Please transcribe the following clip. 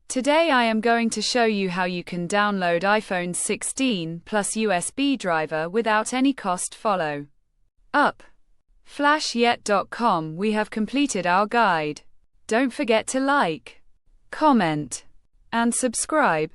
Today I am going to show you how you can download iPhone 16 plus USB driver without any cost. Follow up. Flashyet.com. We have completed our guide. Don't forget to like, comment, and subscribe.